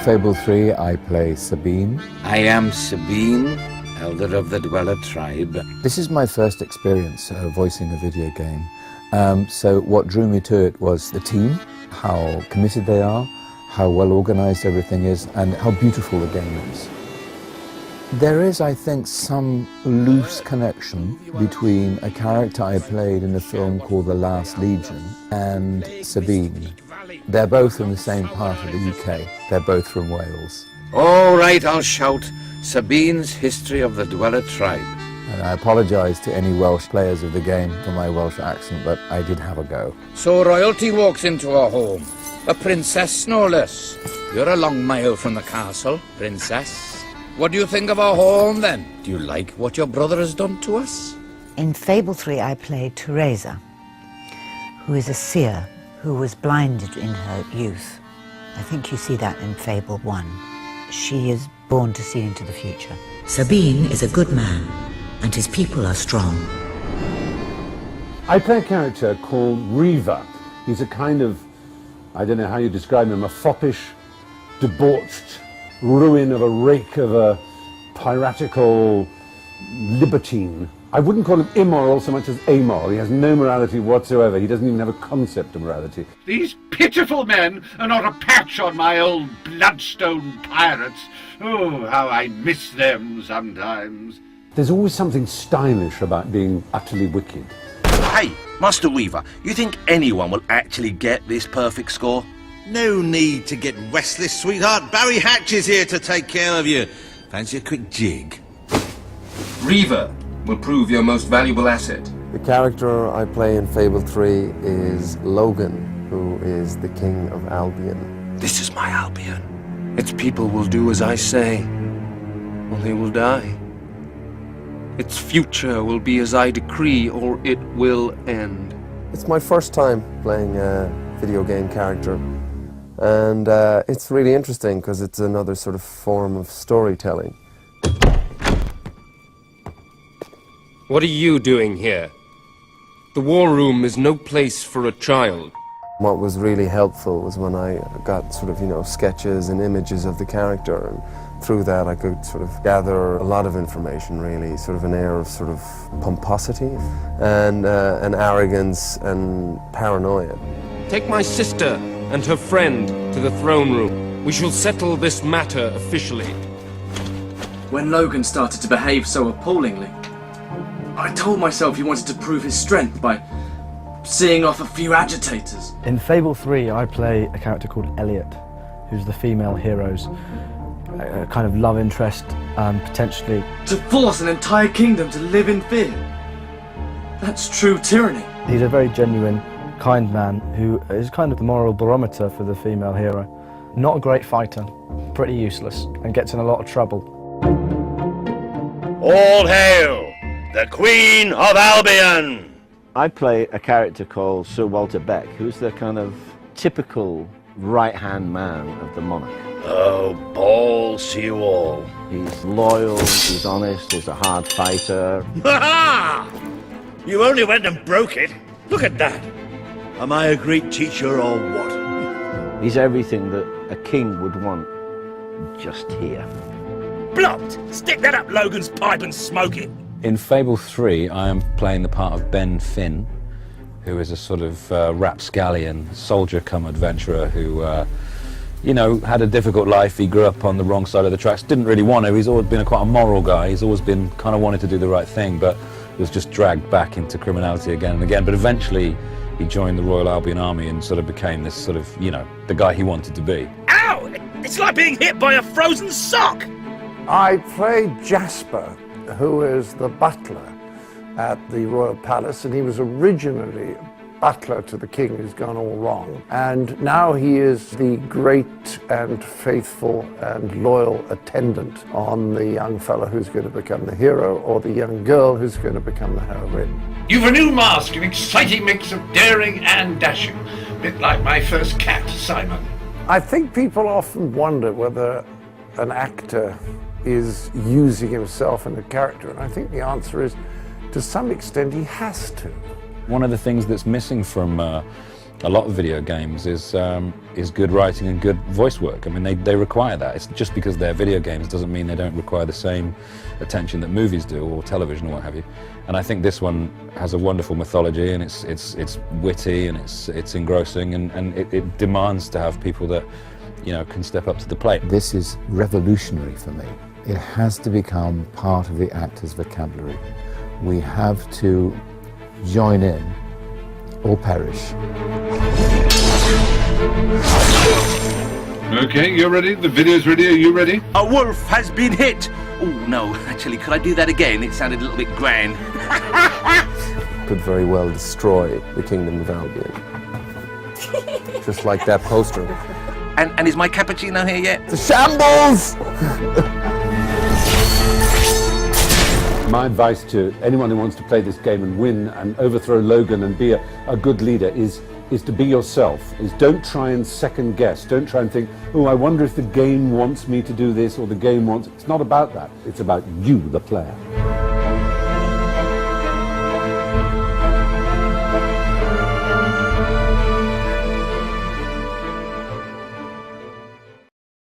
Fable 3, I play Sabine. I am Sabine, elder of the Dweller tribe. This is my first experience voicing a video game. So what drew me to it was the team, how committed they are, how well organized everything is, and how beautiful the game is. There is, I think, some loose connection between a character I played in a film called The Last Legion and Sabine. They're both in the same part of the UK. They're both from Wales. All right, I'll shout. Sabine's History of the Dweller Tribe. And I apologise to any Welsh players of the game for my Welsh accent, but I did have a go. So royalty walks into our home. A princess, no less. You're a long mile from the castle, princess. What do you think of our home, then? Do you like what your brother has done to us? In Fable 3, I played Teresa, who is a seer who was blinded in her youth. I think you see that in Fable 1. She is born to see into the future. Sabine is a good man, and his people are strong. I play a character called Reaver. He's a kind of, I don't know how you describe him, a foppish, debauched ruin of a rake of a piratical libertine. I wouldn't call him immoral so much as amoral. He has no morality whatsoever. He doesn't even have a concept of morality. These pitiful men are not a patch on my old bloodstone pirates. Oh, how I miss them sometimes. There's always something stylish about being utterly wicked. Hey, Master Weaver, you think anyone will actually get this perfect score? No need to get restless, sweetheart. Barry Hatch is here to take care of you. Fancy a quick jig? Reaver will prove your most valuable asset. The character I play in Fable 3 is Logan, who is the king of Albion. This is my Albion. Its people will do as I say, or they will die. Its future will be as I decree, or it will end. It's my first time playing a video game character, and it's really interesting because it's another sort of form of storytelling. What are you doing here? The war room is no place for a child. What was really helpful was when I got sort of, sketches and images of the character, and through that I could sort of gather a lot of information, really, sort of an air of sort of pomposity and arrogance and paranoia. Take my sister and her friend to the throne room. We shall settle this matter officially. When Logan started to behave so appallingly, I told myself he wanted to prove his strength by seeing off a few agitators. In Fable 3, I play a character called Elliot, who's the female hero's a kind of love interest, potentially. To force an entire kingdom to live in fear. That's true tyranny. He's a very genuine, kind man who is kind of the moral barometer for the female hero. Not a great fighter, pretty useless, and gets in a lot of trouble. All hail the Queen of Albion! I play a character called Sir Walter Beck, who's the kind of typical right-hand man of the monarch. Oh, balls to you all. He's loyal, he's honest, he's a hard fighter. Ha-ha! You only went and broke it. Look at that. Am I a great teacher or what? He's everything that a king would want, just here. Blocked! Stick that up Logan's pipe and smoke it. In Fable 3, I am playing the part of Ben Finn, who is a sort of rapscallion, soldier-cum-adventurer who, had a difficult life. He grew up on the wrong side of the tracks, didn't really want to. He's always been quite a moral guy. He's always been kind of wanted to do the right thing, but was just dragged back into criminality again and again. But eventually, he joined the Royal Albion Army and sort of became this sort of, the guy he wanted to be. Ow! It's like being hit by a frozen sock! I played Jasper, who is the butler at the Royal Palace, and he was originally butler to the king who's gone all wrong. And now he is the great and faithful and loyal attendant on the young fellow who's going to become the hero, or the young girl who's going to become the heroine. You've a new mask, an exciting mix of daring and dashing. A bit like my first cat, Simon. I think people often wonder whether an actor is using himself in a character, and I think the answer is, to some extent, he has to. One of the things that's missing from a lot of video games is good writing and good voice work. I mean, they require that. It's just because they're video games doesn't mean they don't require the same attention that movies do, or television, or what have you. And I think this one has a wonderful mythology, and it's witty, and it's engrossing, and it demands to have people that, you know, can step up to the plate. This is revolutionary for me. It has to become part of the actor's vocabulary. We have to join in or perish. Okay, you're ready? The video's ready? Are you ready? A wolf has been hit! Oh, no, actually, could I do that again? It sounded a little bit grand. Could very well destroy the Kingdom of Albion. Just like that poster. And is my cappuccino here yet? The shambles! My advice to anyone who wants to play this game and win and overthrow Logan and be a good leader is to be yourself. Don't try and second guess. Don't try and think, oh, I wonder if the game wants me to do this or the game wants... It's not about that. It's about you, the player.